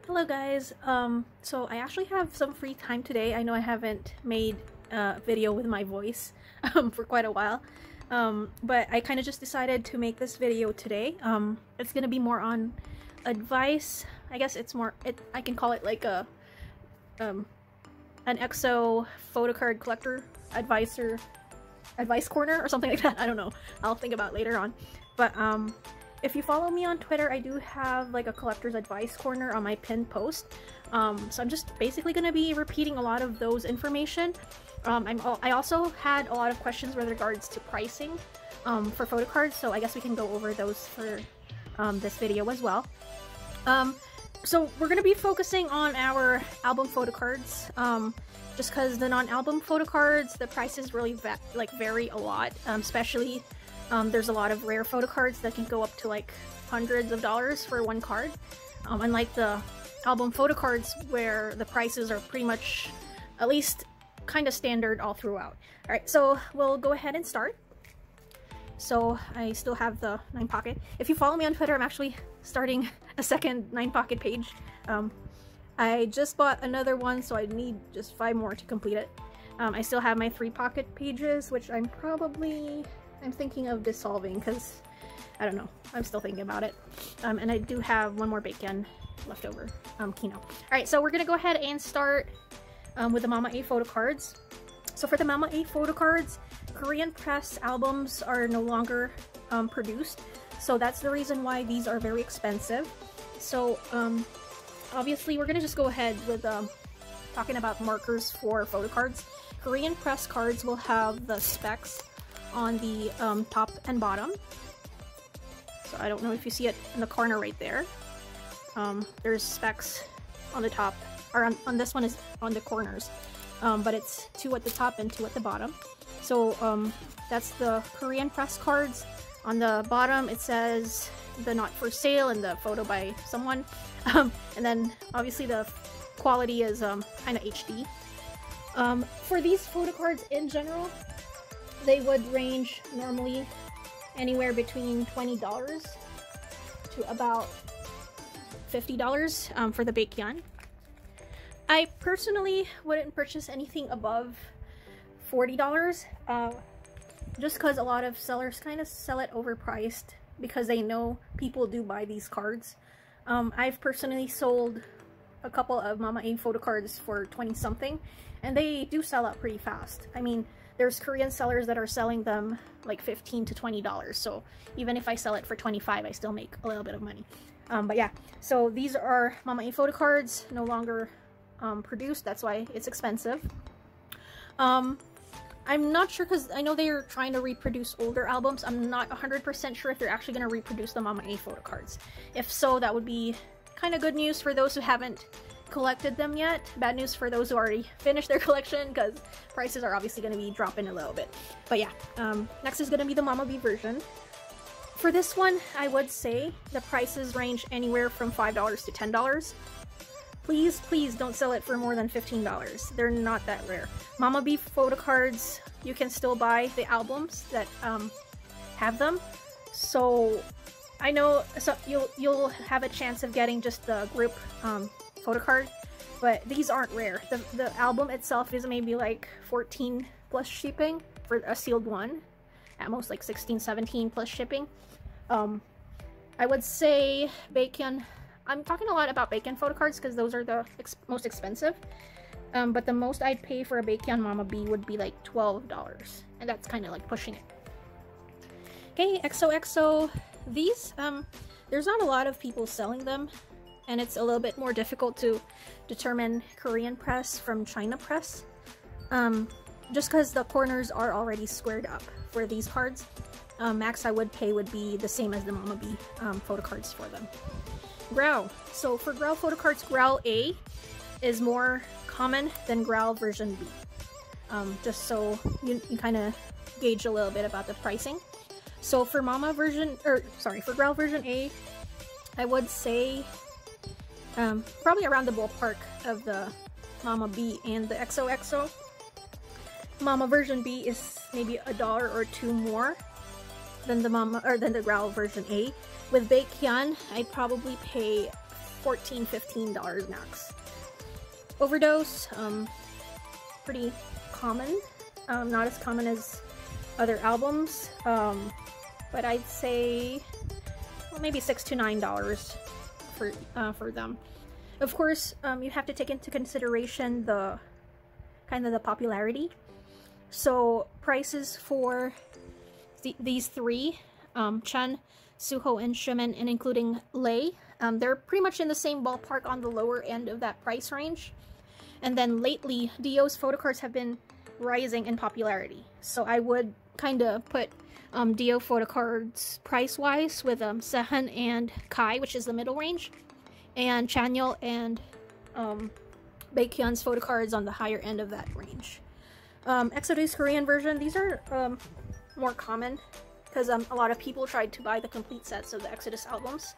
Hello guys, so I actually have some free time today. I know I haven't made a video with my voice for quite a while, but I kind of just decided to make this video today. It's gonna be more on advice. I guess it's more, I can call it like a an EXO Photocard collector advice corner or something like that. I don't know. I'll think about it later on. But if you follow me on Twitter, I do have like a collector's advice corner on my pinned post. So I'm just basically going to be repeating a lot of those information. I also had a lot of questions with regards to pricing for photocards, so I guess we can go over those for this video as well. So we're going to be focusing on our album photocards, just because the non-album photocards, the prices really vary a lot, especially there's a lot of rare photocards that can go up to like hundreds of dollars for one card, unlike the album photocards where the prices are pretty much at least kind of standard all throughout. Alright, so we'll go ahead and start. So I still have the 9 pocket. If you follow me on Twitter, I'm actually starting a second 9 pocket page. I just bought another one, so I need just 5 more to complete it. I still have my 3 pocket pages, which I'm thinking of dissolving because, I don't know, I'm still thinking about it. And I do have 1 more bacon left over, Kino. Alright, so we're gonna go ahead and start with the Mama A photocards. So for the Mama A photocards, Korean press albums are no longer produced. So that's the reason why these are very expensive. So obviously we're gonna just go ahead with talking about markers for photocards. Korean press cards will have the specs on the top and bottom. So I don't know if you see it in the corner right there. There's specs on the top, or on this one is on the corners, but it's 2 at the top and 2 at the bottom. So that's the Korean press cards. On the bottom it says the not for sale and the photo by someone, and then obviously the quality is kind of HD. For these photocards in general, they would range normally anywhere between $20 to about $50 for the Baekhyun. I personally wouldn't purchase anything above $40, just because a lot of sellers kind of sell it overpriced because they know people do buy these cards. I've personally sold a couple of Mama A photocards for 20 something, and they do sell out pretty fast. I mean, there's Korean sellers that are selling them like $15 to $20, so even if I sell it for 25, I still make a little bit of money. But yeah, so these are Mama A photocards, no longer produced. That's why it's expensive. I'm not sure, because I know they're trying to reproduce older albums. I'm not 100% sure if they're actually going to reproduce the Mama A photocards. If so, that would be kind of good news for those who haven't collected them yet. Bad news for those who already finished their collection, because prices are obviously going to be dropping a little bit. But yeah, next is going to be the Mama B version. For this one, I would say the prices range anywhere from $5 to $10. Please, please don't sell it for more than $15. They're not that rare. Mama B photocards, you can still buy the albums that have them. So I know, so you'll have a chance of getting just the group photocard, but these aren't rare. The album itself is maybe like 14 plus shipping for a sealed one, at most like 16, 17 plus shipping. I would say Baekhyun, I'm talking a lot about Baekhyun photocards because those are the most expensive, but the most I'd pay for a Baekhyun Mama B would be like $12, and that's kind of like pushing it. Okay, EXO. These, there's not a lot of people selling them, and it's a little bit more difficult to determine Korean press from China press, just because the corners are already squared up for these cards. Max I would pay would be the same as the Mama B photocards for them. Growl. So for Growl photocards, Growl A is more common than Growl version B. Just so you kind of gauge a little bit about the pricing. So for Mama version, for Growl version A, I would say probably around the ballpark of the Mama B and the EXO. Mama version B is maybe $1 or $2 more than the Growl version A. With Baekhyun, I'd probably pay $14, $15 max. Overdose, pretty common, not as common as other albums, but I'd say, well, maybe $6 to $9 for them. Of course, you have to take into consideration the kind of the popularity. So prices for these three, Chen, Suho, and Xiamen, and including Lei, they're pretty much in the same ballpark on the lower end of that price range. And then lately, Dio's photocards have been rising in popularity. So I would kind of put Dio photocards price-wise with Sehen and Kai, which is the middle range, and Chanyeol and Baekhyun's photocards on the higher end of that range. Exodus Korean version, these are more common because a lot of people tried to buy the complete sets of the Exodus albums.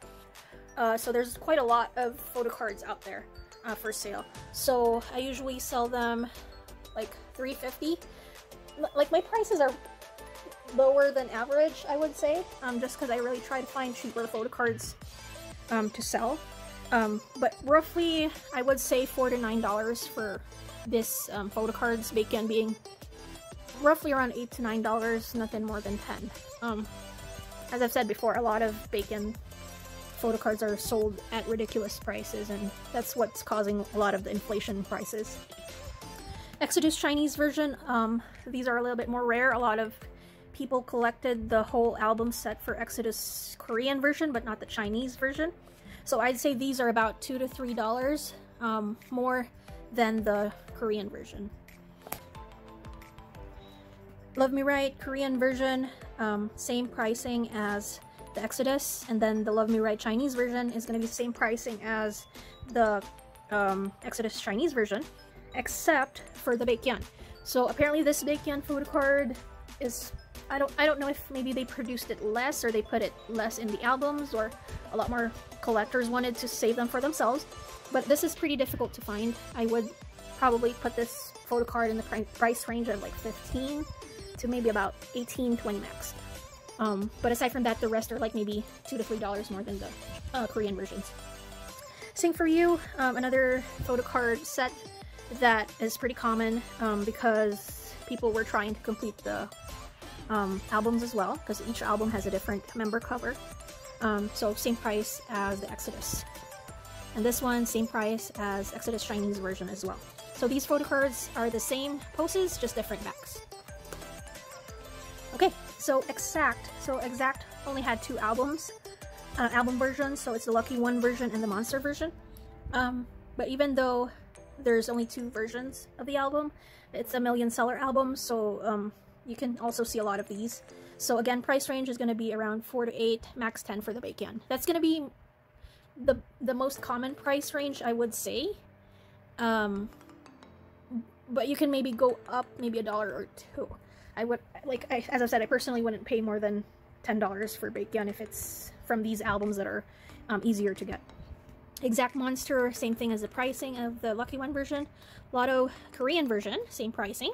So there's quite a lot of photocards out there for sale. So I usually sell them like $350. Like my prices are lower than average, I would say, just because I really try to find cheaper photocards to sell. But roughly, I would say $4 to $9 for this photocards, Baekhyun being roughly around $8 to $9, nothing more than 10. As I've said before, a lot of Baekhyun photocards are sold at ridiculous prices, and that's what's causing a lot of the inflation prices. Exodus Chinese version, these are a little bit more rare. A lot of people collected the whole album set for Exodus Korean version, but not the Chinese version. So I'd say these are about $2 to $3 more than the Korean version. Love Me Right Korean version, same pricing as the Exodus, and then the Love Me Right Chinese version is going to be the same pricing as the Exodus Chinese version, except for the Baekhyun. So apparently this Baekhyun photocard is, I don't know if maybe they produced it less or they put it less in the albums, or a lot more collectors wanted to save them for themselves, but this is pretty difficult to find. I would probably put this photocard in the price range of like 15 to maybe about 18, 20 max. But aside from that, the rest are like maybe $2 to $3 more than the Korean versions. Sing For You, another photocard set that is pretty common because people were trying to complete the albums as well, because each album has a different member cover. So same price as the Exodus. And this one, same price as Exodus Chinese version as well. So these photocards are the same poses, just different backs. Okay, so Exact. So Exact only had two albums, album versions, so it's the Lucky One version and the Monster version. But even though there's only two versions of the album, it's a million-seller album, so you can also see a lot of these. So again, price range is going to be around 4 to 8, max 10 for the Baekhyun. That's going to be the most common price range, I would say. But you can maybe go up maybe $1 or $2. I would, as I said, I personally wouldn't pay more than $10 for Baekhyun if it's from these albums that are easier to get. Exact Monster, same thing as the pricing of the Lucky One version. Lotto Korean version, same pricing.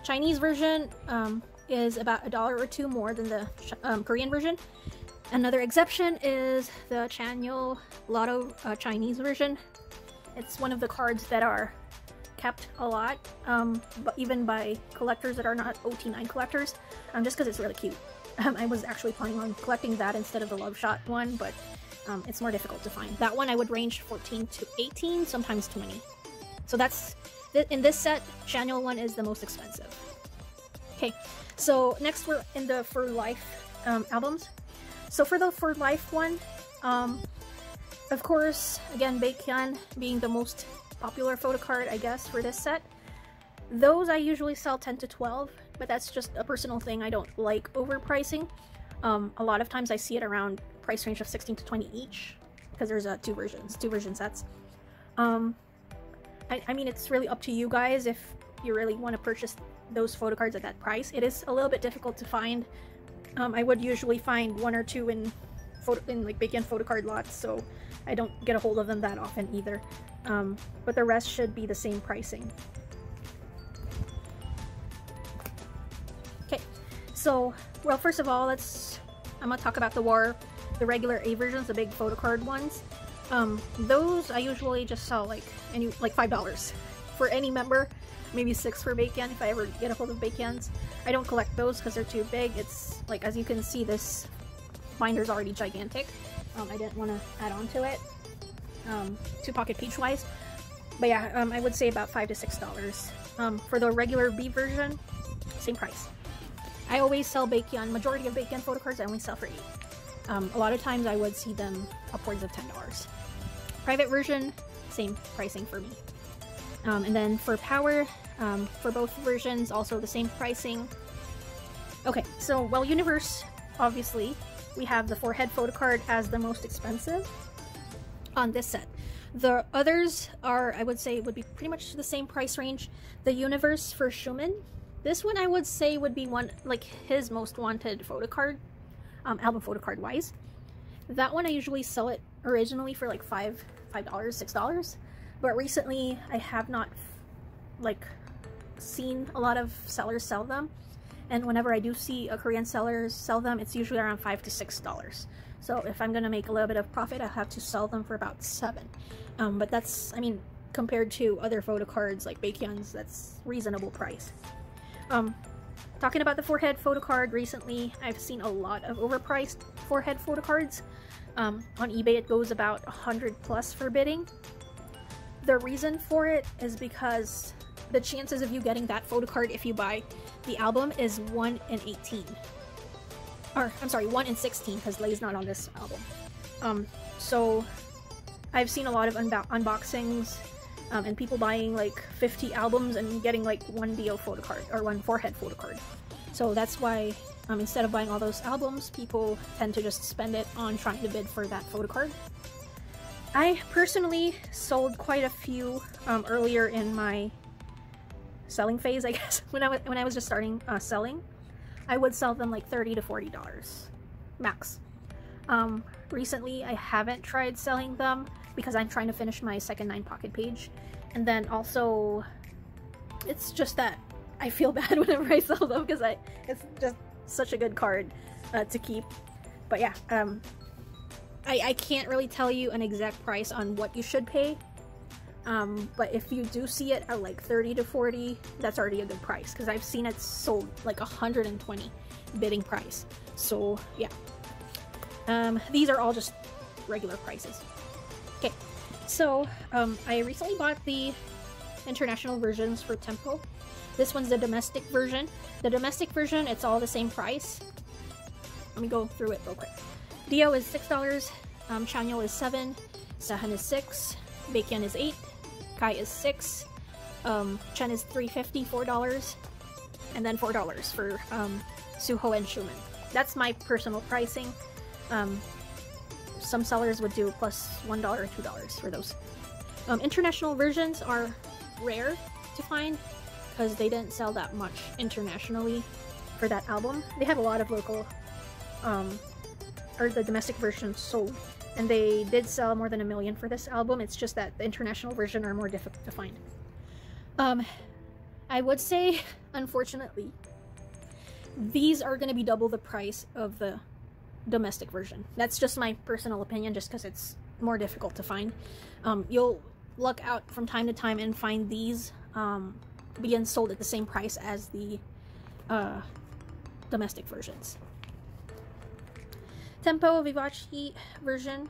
Chinese version is about $1 or $2 more than the Korean version. Another exception is the Chanyeol Lotto Chinese version. It's one of the cards that are kept a lot, but even by collectors that are not OT9 collectors, just because it's really cute. I was actually planning on collecting that instead of the Love Shot one, but it's more difficult to find. That one I would range 14 to 18, sometimes 20. So that's, in this set, Chanyeol one is the most expensive. Okay, so next we're in the For Life albums. So for the For Life one, of course, again, Baekhyun being the most popular photocard, I guess, for this set. Those I usually sell 10 to 12, but that's just a personal thing. I don't like overpricing. A lot of times I see it around price range of 16 to 20 each, because there's two version sets. I mean, it's really up to you guys if you really want to purchase those photocards at that price. It is a little bit difficult to find. I would usually find one or two in like Baekhyun photocard lots, so I don't get a hold of them that often either. But the rest should be the same pricing. Okay, so, well, first of all, I'm gonna talk about the regular A versions, the big photocard ones. Those I usually just sell like $5 for any member, maybe 6 for Baekhyun if I ever get a hold of Baekhyun's. I don't collect those because they're too big. It's like, as you can see, this binder's already gigantic. I didn't want to add on to it, to pocket page wise. But yeah, I would say about $5 to $6. For the regular B version, same price. I always sell Baekhyun, majority of Baekhyun photo cards I only sell for $8. A lot of times I would see them upwards of $10. Private version, same pricing for me. And then for Power, for both versions, also the same pricing. Okay, so well, Universe, obviously, we have the forehead photo card as the most expensive on this set. The others are, I would say, would be pretty much the same price range. The Universe for Schumann, this one I would say would be one, like his most wanted photo card, album photo card wise. That one I usually sell it originally for like $5, $6, but recently I have not like seen a lot of sellers sell them, and whenever I do see a Korean seller sell them, it's usually around $5 to $6. So if I'm gonna make a little bit of profit, I have to sell them for about $7. But that's, I mean, compared to other photo cards like Baekhyun's, that's reasonable price. Talking about the forehead photo card, recently I've seen a lot of overpriced forehead photo cards. On eBay it goes about 100 plus for bidding. The reason for it is because the chances of you getting that photo card if you buy the album is 1 in 18. Or, I'm sorry, 1 in 16, because Lay's not on this album. So I've seen a lot of unboxings, and people buying like 50 albums and getting like one DO photo card, or one forehead photo card. So that's why, instead of buying all those albums, people tend to just spend it on trying to bid for that photo card. I personally sold quite a few earlier in my selling phase, I guess. When I was just starting selling, I would sell them like $30 to $40 max. Recently I haven't tried selling them because I'm trying to finish my second 9 pocket page, and then also it's just that I feel bad whenever I sell them because it's just such a good card to keep. But yeah, I can't really tell you an exact price on what you should pay, but if you do see it at like 30 to 40, that's already a good price, because I've seen it sold like 120 bidding price. So yeah, these are all just regular prices. Okay, so I recently bought the international versions for Tempo. This one's the domestic version. The domestic version, it's all the same price. Let me go through it real quick. Dio is $6, Chanyeol is $7, Sahan is $6, Baekhyun is $8, Kai is $6, Chen is $3.50, $4, and then $4 for Suho and Schumann. That's my personal pricing. Some sellers would do plus $1 or $2 for those. International versions are rare to find because they didn't sell that much internationally for that album. They have a lot of local, or the domestic versions sold, and they did sell more than 1 million for this album. It's just that the international version are more difficult to find. I would say, unfortunately, these are going to be double the price of the domestic version. That's just my personal opinion, just because it's more difficult to find. You'll look out from time to time and find these being sold at the same price as the domestic versions. Tempo Vivace version,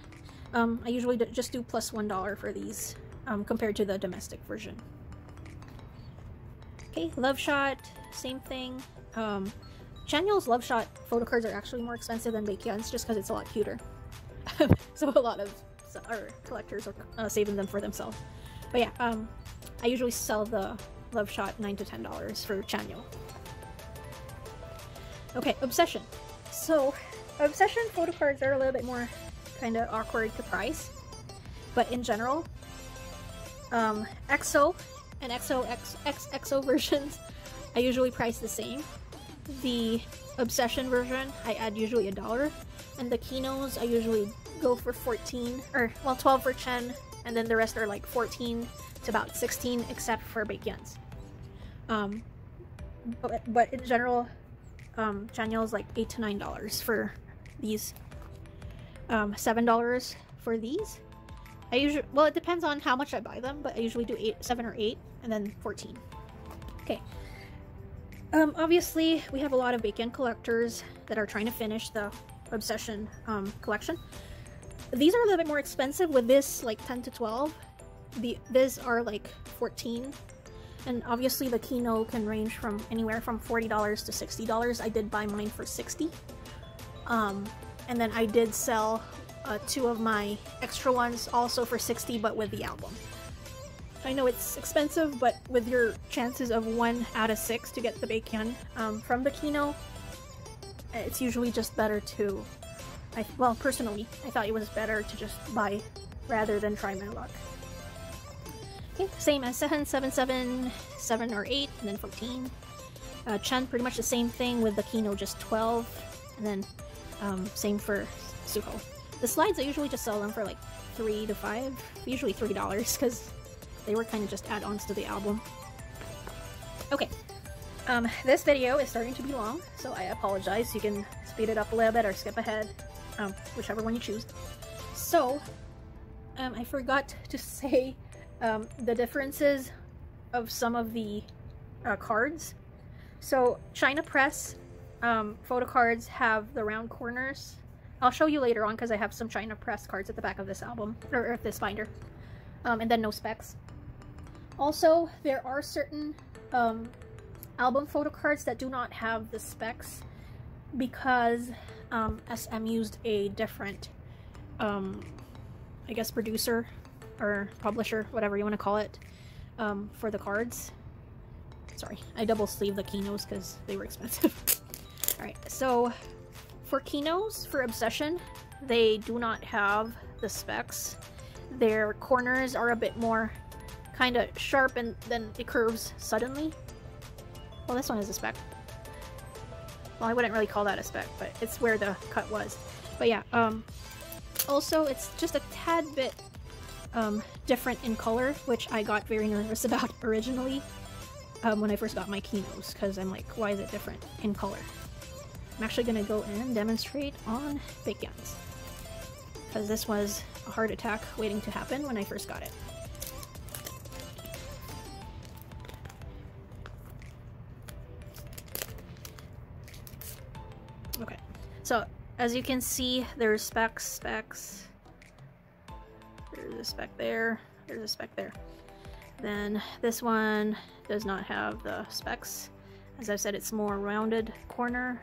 I usually just do plus $1 for these compared to the domestic version. Okay, Love Shot, same thing. Chanyeol's Love Shot photo cards are actually more expensive than Baekhyun's just because it's a lot cuter. So a lot of collectors are saving them for themselves. But yeah, I usually sell the Love Shot $9 to $10 for Chanyeol. Okay, Obsession. So Obsession photo cards are a little bit more kind of awkward to price, but in general, EXO and EXO versions I usually price the same. The Obsession version I add usually $1, and the Kinos I usually go for 14, or well 12 for Chen, and then the rest are like 14 to about 16 except for Baekhyun's. But in general, Chanyeol is like $8 to $9 for these, $7 for these, I usually, well, it depends on how much I buy them, but I usually do 7 or 8, and then 14. Okay. Obviously, we have a lot of Bacon collectors that are trying to finish the Obsession collection. These are a little bit more expensive, with this like 10 to 12. These are like 14. And obviously the Kino can range from anywhere from $40 to $60. I did buy mine for $60. And then I did sell 2 of my extra ones also for $60, but with the album. I know it's expensive, but with your chances of 1 out of 6 to get the Bacon from the Kino, it's usually just better to, well, personally, I thought it was better to just buy rather than try my luck. Okay, same as 7, 7, 7, 7 or 8, and then 14. Chen, pretty much the same thing with the Kino, just 12, and then same for Suho. The slides, I usually just sell them for like 3 to 5, usually $3, because they were kind of just add-ons to the album. Okay, this video is starting to be long, so I apologize. You can speed it up a little bit or skip ahead, whichever one you choose. So, I forgot to say the differences of some of the cards. So, China Press Photocards have the round corners. I'll show you later on because I have some China Press cards at the back of this album, or this binder. And then no specs. Also, there are certain album photo cards that do not have the specs because SM used a different, I guess, producer or publisher, whatever you want to call it, for the cards. Sorry, I double sleeved the Kinos because they were expensive. Alright, so for Kinos, for Obsession, they do not have the specs. Their corners are a bit more kind of sharp and then it curves suddenly. Well, this one is a spec. Well, I wouldn't really call that a spec, but it's where the cut was. But yeah, also it's just a tad bit different in color, which I got very nervous about originally when I first got my Kinos, because I'm like, why is it different in color? I'm actually going to go and demonstrate on Bacons, because this was a heart attack waiting to happen when I first got it. Okay, so as you can see, there's specs. There's a spec there, there's a spec there. Then this one does not have the specs. As I've said, it's more rounded corner.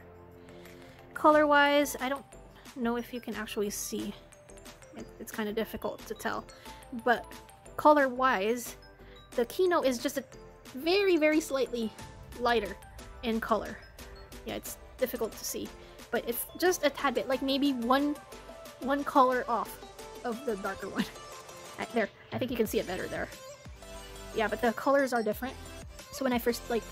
Color-wise, I don't know if you can actually see. It's kind of difficult to tell. But color-wise, the Kino is just a very, very slightly lighter in color. Yeah, it's difficult to see. But it's just a tad bit, like maybe one color off of the darker one. There, I think you can see it better there. Yeah, but the colors are different. So when I first, like,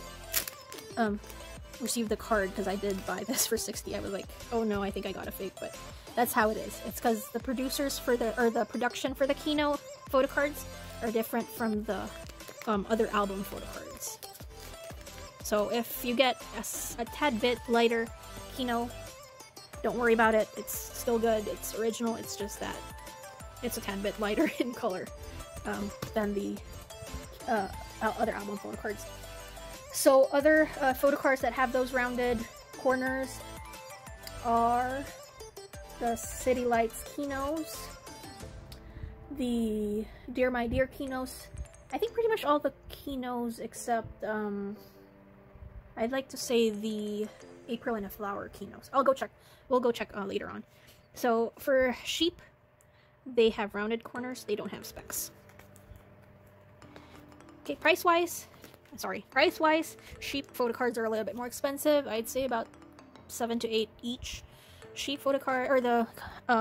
received the card, because I did buy this for $60, I was like, oh no, I think I got a fake, but that's how it is. It's because the producers for the, or the production for the Kino photo cards are different from the other album photo cards. So if you get a tad bit lighter Kino, don't worry about it. It's still good. It's original. It's just that it's a tad bit lighter in color than the other album photo cards. So other photo cards that have those rounded corners are the City Lights Kinos, the Dear My Dear Kinos. I think pretty much all the Kinos except I'd like to say the April and a Flower Kinos. I'll go check. We'll go check later on. So for Sheep, they have rounded corners. They don't have specs. Okay, price-wise, Sheep photo cards are a little bit more expensive. I'd say about 7 to 8 each. Sheep photo card, or the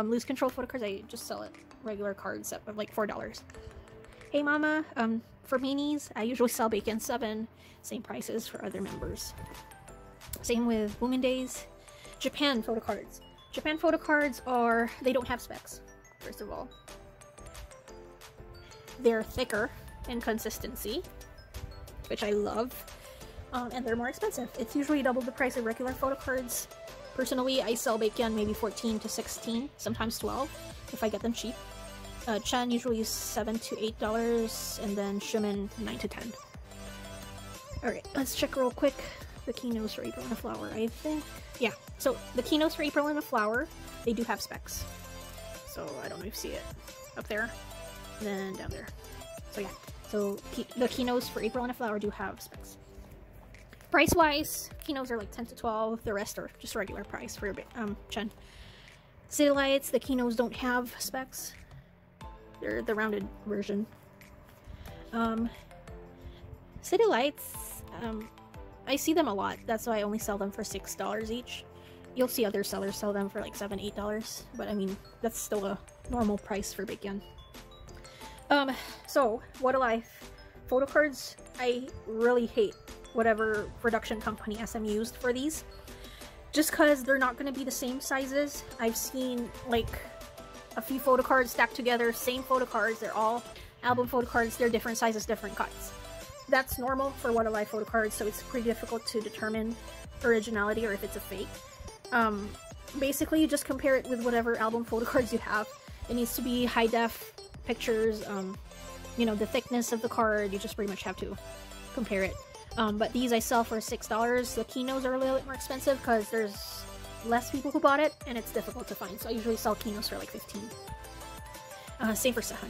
Loose Control photo cards, I just sell it regular cards at like $4. Hey Mama, for minis, I usually sell Bacon 7, same prices for other members. Same with Women Days. Japan photo cards. Japan photo cards are, they don't have specs, first of all. They're thicker in consistency, which I love, and they're more expensive. It's usually double the price of regular photo cards. Personally, I sell Bacon maybe 14 to 16, sometimes 12, if I get them cheap. Chen usually is $7 to $8, and then Shimin $9 to $10. Alright, let's check real quick the keynotes for April and the Flower, I think. Yeah, so the keynotes for April and the Flower, they do have specs. So I don't know if you see it up there, and then down there. So yeah, so the keynotes for April and the Flower do have specs. Price-wise, keynotes are like 10 to 12, the rest are just regular price for Chen. City Lights, the keynotes don't have specs. They're the rounded version. City Lights, I see them a lot. That's why I only sell them for $6 each. You'll see other sellers sell them for like $7, $8, but I mean, that's still a normal price for Big Yen. So, what do I... Photocards, I really hate whatever production company SM used for these. Just because they're not going to be the same sizes. I've seen like a few photocards stacked together, same photocards, they're all album photocards, they're different sizes, different cuts. That's normal for What Alive photocards, so it's pretty difficult to determine originality or if it's a fake. Basically, you just compare it with whatever album photocards you have. It needs to be high def pictures, you know, the thickness of the card, you just pretty much have to compare it. But these I sell for $6. The keynotes are a little bit more expensive because there's less people who bought it and it's difficult to find. So I usually sell keynotes for like $15. Same for Sehun.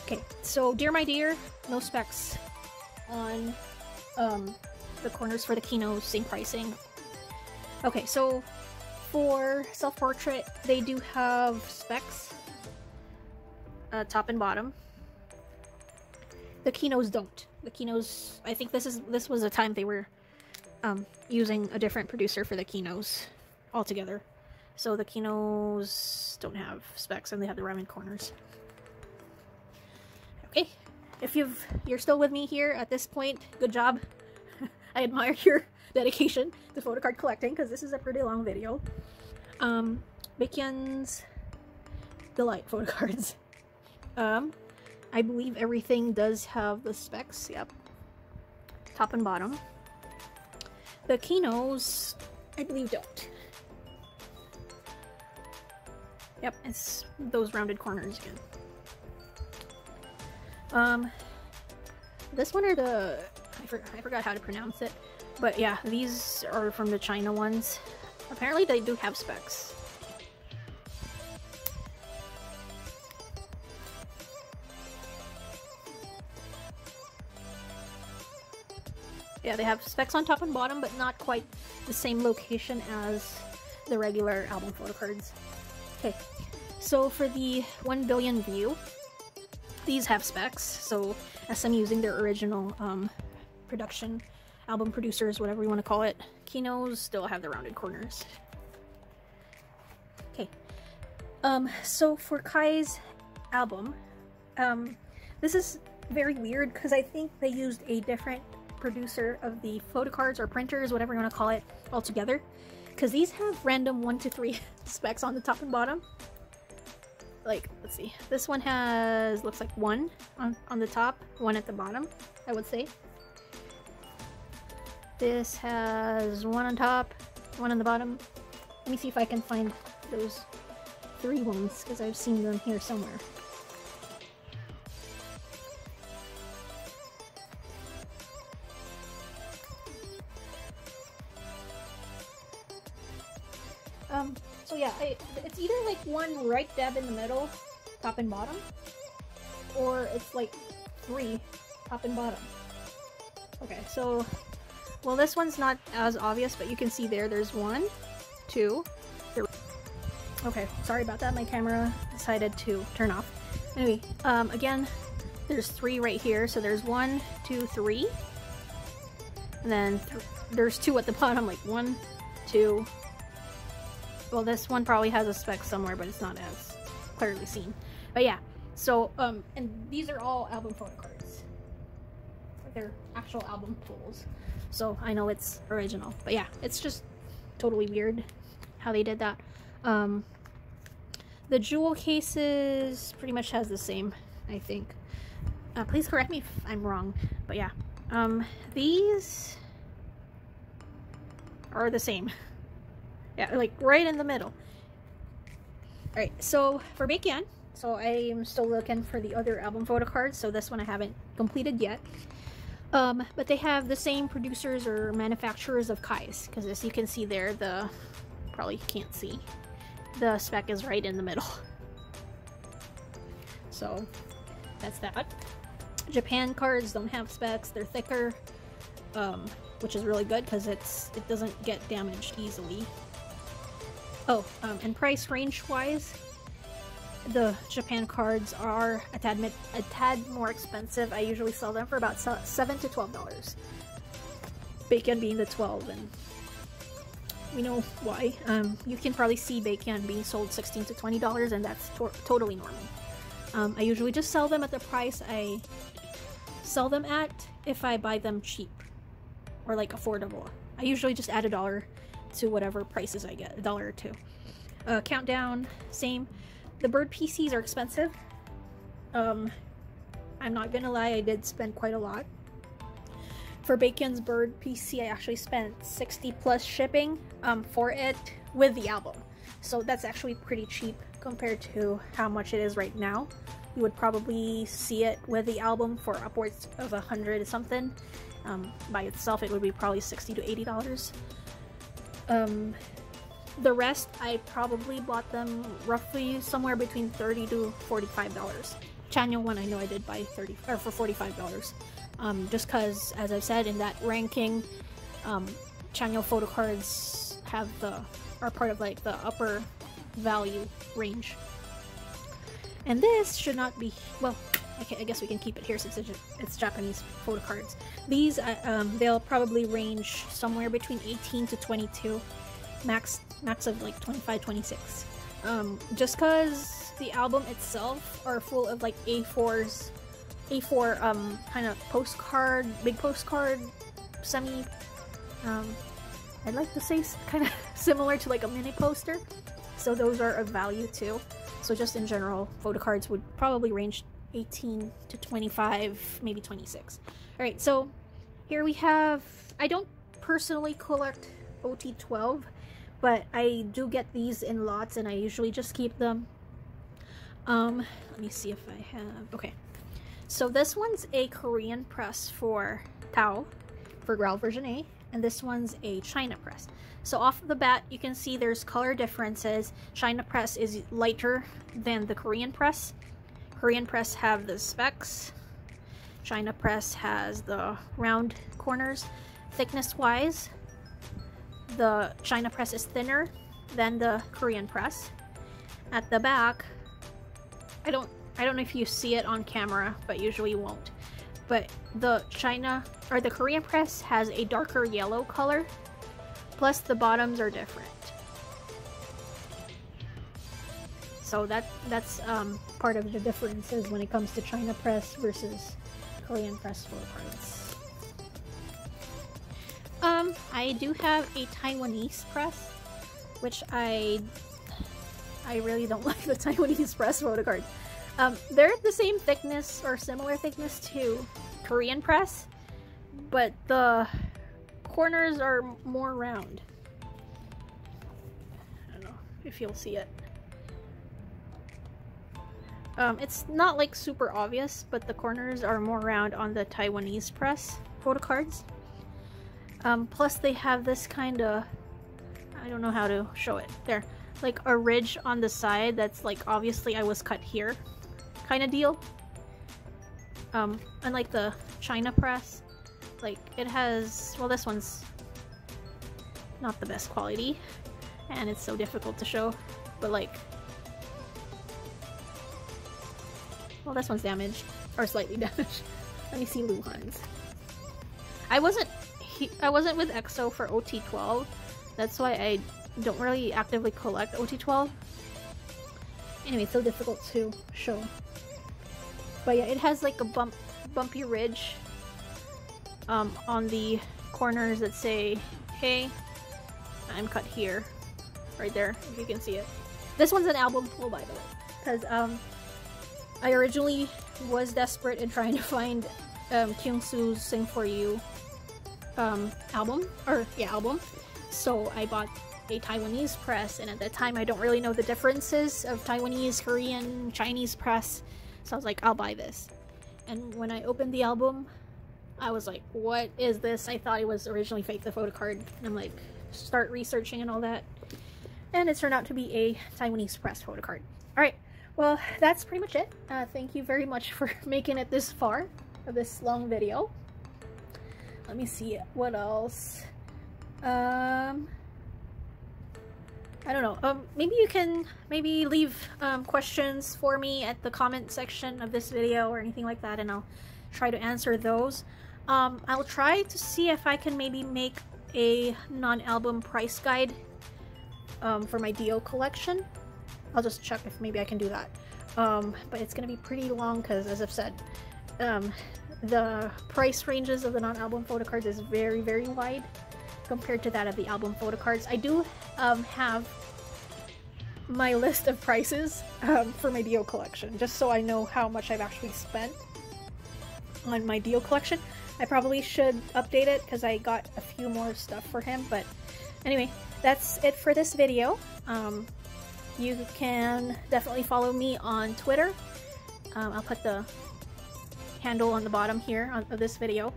Okay, so Dear My Dear, no specs on the corners for the keynotes, same pricing. Okay, so for self-portrait, they do have specs, top and bottom. The keynotes don't. The keynotes, I think this was a time they were using a different producer for the keynotes altogether. So the keynotes don't have specs and they have the rounded corners. Okay, if you're still with me here at this point, good job. I admire your dedication to photocard collecting because this is a pretty long video. Baekhyun's Delight photocards. I believe everything does have the specs, yep. Top and bottom. The keynotes, I believe, don't. Yep, it's those rounded corners again. This one are the... I forgot how to pronounce it. But yeah, these are from the China ones. Apparently they do have specs. Yeah, they have specs on top and bottom, but not quite the same location as the regular album photocards. Okay, so for the 1 billion view, these have specs, so SM using their original production, album producers, whatever you want to call it. Keynotes still have the rounded corners. Okay, so for Kai's album, this is very weird because I think they used a different producer of the photocards or printers, whatever you want to call it, altogether, because these have random 1 to 3 specs on the top and bottom. Like, let's see, this one has, looks like 1 on the top, 1 at the bottom, I would say. This has 1 on top, 1 on the bottom. Let me see if I can find those 3 ones, because I've seen them here somewhere. So yeah, it's either like 1 right dab in the middle, top and bottom, or it's like 3 top and bottom. Okay, so, well, this one's not as obvious, but you can see there's 1, 2, 3. Okay, sorry about that, my camera decided to turn off. Anyway, again, there's 3 right here, so there's 1, 2, 3, and then there's 2 at the bottom, like 1, 2. Well, this one probably has a spec somewhere, but it's not as clearly seen. But yeah, so, and these are all album photocards. They're actual album pulls. So I know it's original. But yeah, it's just totally weird how they did that. The jewel cases pretty much has the same, I think. Please correct me if I'm wrong. But yeah, these are the same. Yeah, like right in the middle. Alright, so for Baekhyun, So I'm still looking for the other album photo cards, so this one I haven't completed yet. But they have the same producers or manufacturers of Kai's, because as you can see there, probably can't see, the spec is right in the middle. So that's that. Japan cards don't have specs, they're thicker, which is really good because it doesn't get damaged easily. Oh, and price range wise, the Japan cards are a tad more expensive. I usually sell them for about $7 to $12. Bacon being the 12, and we know why. You can probably see Bacon being sold $16 to $20, and that's totally normal. I usually just sell them at the price I sell them at if I buy them cheap or like affordable. I usually just add $1 to whatever prices I get, $1 or $2. Countdown, same. The bird PCs are expensive. I'm not gonna lie, I did spend quite a lot. For Bacon's bird PC, I actually spent $60 plus shipping for it with the album. So that's actually pretty cheap compared to how much it is right now. You would probably see it with the album for upwards of $100 something. By itself, it would be probably $60 to $80. The rest, I probably bought them roughly somewhere between $30 to $45. Chanyo one I know I did buy for $45. Just because, as I've said in that ranking, Chanyo photo cards are part of like the upper value range. And this should not be, well, I guess we can keep it here since it's Japanese photo cards. These, they'll probably range somewhere between 18 to 22. Max of like 25, 26. Just because the album itself are full of like A4 kind of postcard, big postcard, semi, I'd like to say kind of similar to like a mini poster. So those are of value too. So just in general, photo cards would probably range 18 to 25, maybe 26. Alright, so here we have, I don't personally collect OT12, but I do get these in lots and I usually just keep them. Let me see if I have, okay. So this one's a Korean press for Tao, for Growl version A, and this one's a China press. So off the bat, you can see there's color differences. China press is lighter than the Korean press. Korean press have the specs. China press has the round corners. Thickness wise, the China press is thinner than the Korean press. At the back, I don't know if you see it on camera, but usually you won't. But the Korean press has a darker yellow color, plus the bottoms are different. So that's part of the differences when it comes to China press versus Korean press photo cards. I do have a Taiwanese press, which I really don't like the Taiwanese press photo cards. They're the same thickness or similar thickness to Korean press, but the corners are more round. I don't know if you'll see it. It's not like super obvious, but the corners are more round on the Taiwanese press photo cards. Plus they have this kind of, I don't know how to show it. There, like a ridge on the side that's like obviously I was cut here kind of deal. Unlike the China press, like it has, well, this one's not the best quality and it's so difficult to show, but like, well, this one's damaged or slightly damaged. Let me see Luhan's. I wasn't with EXO for OT12. That's why I don't really actively collect OT12. Anyway, it's so difficult to show. But yeah, it has like a bumpy ridge on the corners that say, hey, I'm cut here. Right there, if you can see it. This one's an album full, by the way. Because I originally was desperate in trying to find Kyungsu's Sing For You album. So I bought a Taiwanese press, and at that time I don't really know the differences of Taiwanese, Korean, Chinese press, so I was like, I'll buy this. And when I opened the album, I was like, what is this? I thought it was originally fake, the Photocard, and I'm like, start researching and all that, and it turned out to be a Taiwanese press Photocard. Alright, well, that's pretty much it. Thank you very much for making it this far of this long video. Let me see what else. I don't know. Maybe you can leave questions for me at the comment section of this video or anything like that, and I'll try to answer those. I'll try to see if I can maybe make a non-album price guide for my Dio collection. I'll just check if maybe I can do that. But it's gonna be pretty long because, as I've said, the price ranges of the non-album photocards is very, very wide compared to that of the album photocards. I do have my list of prices for my Dio collection, just so I know how much I've actually spent on my Dio collection. I probably should update it because I got a few more stuff for him, but anyway, that's it for this video. You can definitely follow me on Twitter. I'll put the handle on the bottom here of this video.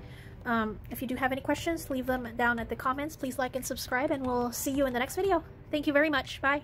If you do have any questions, leave them down at the comments. Please like and subscribe, and we'll see you in the next video. Thank you very much. Bye.